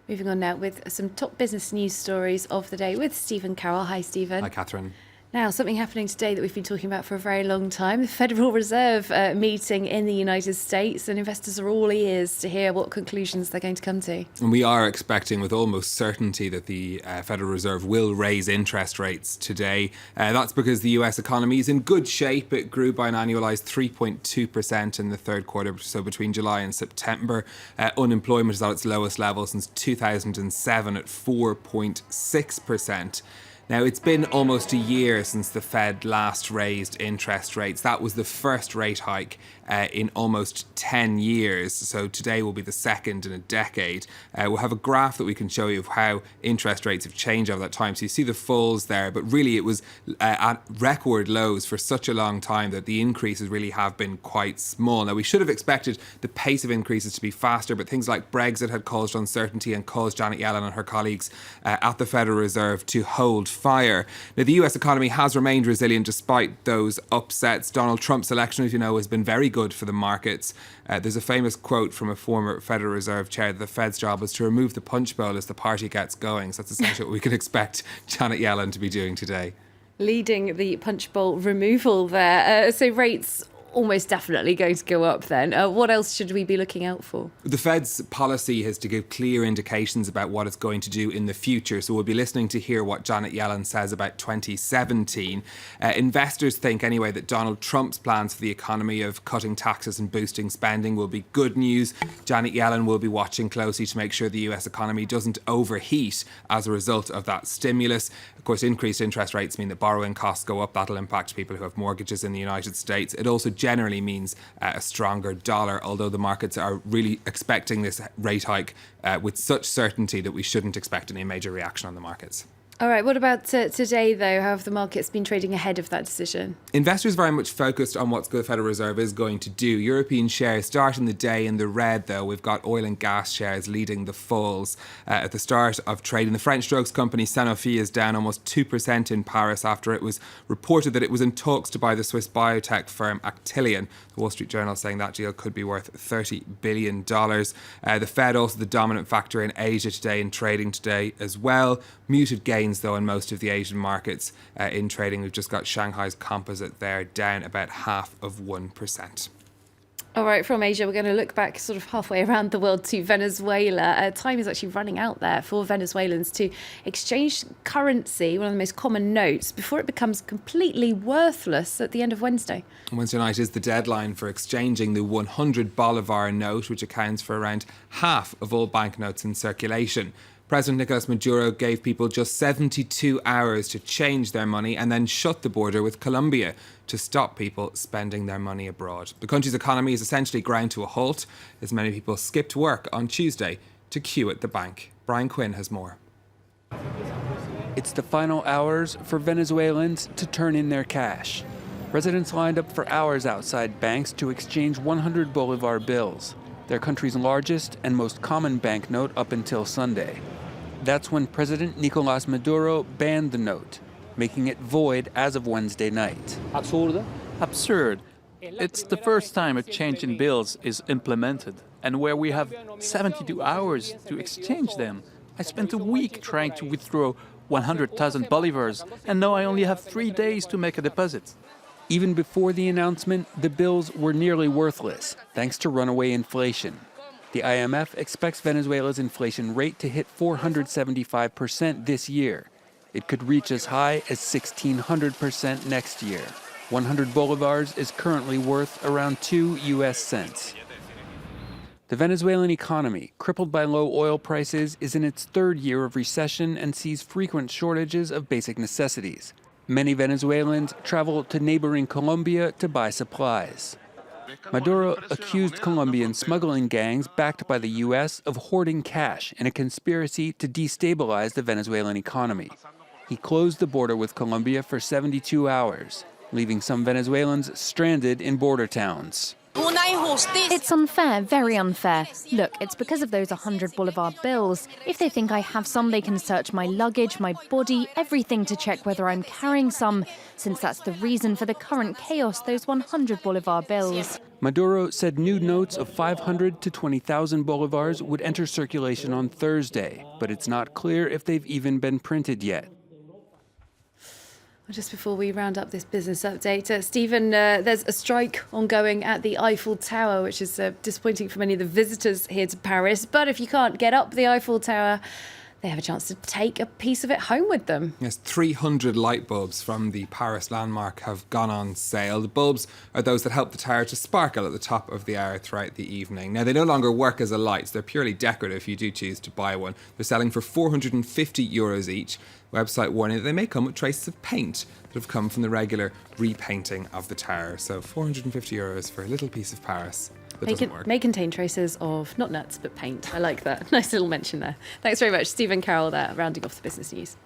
Moving on now with some top business news stories of the day with Stephen Carroll. Hi, Stephen. Hi, Catherine. Now, something happening today that we've been talking about for a very long time, the Federal Reserve meeting in the United States, and investors are all ears to hear what conclusions they're going to come to. And we are expecting with almost certainty that the Federal Reserve will raise interest rates today. That's because the US economy is in good shape. It grew by an annualised 3.2% in the third quarter, so between July and September. Unemployment is at its lowest level since 2007 at 4.6%. Now, it's been almost a year since the Fed last raised interest rates. That was the first rate hike in almost 10 years. So today will be the second in a decade. We'll have a graph that we can show you of how interest rates have changed over that time. So you see the falls there, but really it was at record lows for such a long time that the increases really have been quite small. Now, we should have expected the pace of increases to be faster, but things like Brexit had caused uncertainty and caused Janet Yellen and her colleagues at the Federal Reserve to hold fire. Now, the US economy has remained resilient despite those upsets. Donald Trump's election, as you know, has been very good for the markets. There's a famous quote from a former Federal Reserve chair that the Fed's job is to remove the punch bowl as the party gets going. So that's essentially what we can expect Janet Yellen to be doing today. Leading the punch bowl removal there. So rates almost definitely going to go up then. What else should we be looking out for? The Fed's policy is to give clear indications about what it's going to do in the future. So we'll be listening to hear what Janet Yellen says about 2017. Investors think anyway that Donald Trump's plans for the economy of cutting taxes and boosting spending will be good news. Janet Yellen will be watching closely to make sure the US economy doesn't overheat as a result of that stimulus. Of course, increased interest rates mean that borrowing costs go up. That'll impact people who have mortgages in the United States. It also generally means a stronger dollar, although the markets are really expecting this rate hike with such certainty that we shouldn't expect any major reaction on the markets. All right, what about today, though? How have the markets been trading ahead of that decision? Investors very much focused on what the Federal Reserve is going to do. European shares starting the day in the red, though. We've got oil and gas shares leading the falls. At the start of trading, the French drugs company Sanofi is down almost 2% in Paris after it was reported that it was in talks to buy the Swiss biotech firm Actelion. The Wall Street Journal saying that deal could be worth $30 billion. The Fed also the dominant factor in Asia today in trading today as well. Muted gains, though, in most of the Asian markets in trading. We've just got Shanghai's composite there down about 0.5%. All right, from Asia, we're going to look back sort of halfway around the world to Venezuela. Time is actually running out there for Venezuelans to exchange currency, one of the most common notes, before it becomes completely worthless at the end of Wednesday. Wednesday night is the deadline for exchanging the 100 bolivar note, which accounts for around half of all banknotes in circulation. President Nicolas Maduro gave people just 72 hours to change their money and then shut the border with Colombia to stop people spending their money abroad. The country's economy is essentially ground to a halt as many people skipped work on Tuesday to queue at the bank. Brian Quinn has more. It's the final hours for Venezuelans to turn in their cash. Residents lined up for hours outside banks to exchange 100 bolivar bills, their country's largest and most common banknote up until Sunday. That's when President Nicolas Maduro banned the note, making it void as of Wednesday night. Absurd. It's the first time a change in bills is implemented, and where we have 72 hours to exchange them. I spent a week trying to withdraw 100,000 bolivars, and now I only have 3 days to make a deposit. Even before the announcement, the bills were nearly worthless, thanks to runaway inflation. The IMF expects Venezuela's inflation rate to hit 475% this year. It could reach as high as 1,600% next year. 100 bolivars is currently worth around 2 US cents. The Venezuelan economy, crippled by low oil prices, is in its third year of recession and sees frequent shortages of basic necessities. Many Venezuelans travel to neighboring Colombia to buy supplies. Maduro accused Colombian smuggling gangs backed by the U.S. of hoarding cash in a conspiracy to destabilize the Venezuelan economy. He closed the border with Colombia for 72 hours, leaving some Venezuelans stranded in border towns. It's unfair, very unfair. Look, it's because of those 100 bolivar bills. If they think I have some, they can search my luggage, my body, everything to check whether I'm carrying some, since that's the reason for the current chaos, those 100 bolivar bills. Maduro said new notes of 500 to 20,000 bolivars would enter circulation on Thursday, but it's not clear if they've even been printed yet. Just before we round up this business update, Stephen, there's a strike ongoing at the Eiffel Tower, which is disappointing for many of the visitors here to Paris. But if you can't get up the Eiffel Tower, they have a chance to take a piece of it home with them. Yes, 300 light bulbs from the Paris landmark have gone on sale. The bulbs are those that help the tower to sparkle at the top of the hour throughout the evening. Now, they no longer work as a light, so they're purely decorative if you do choose to buy one. They're selling for €450 each. Website warning that they may come with traces of paint that have come from the regular repainting of the tower. So €450 for a little piece of Paris. May contain traces of not nuts but paint. I like that. Nice little mention there. Thanks very much, Stephen Carroll there, rounding off the business news.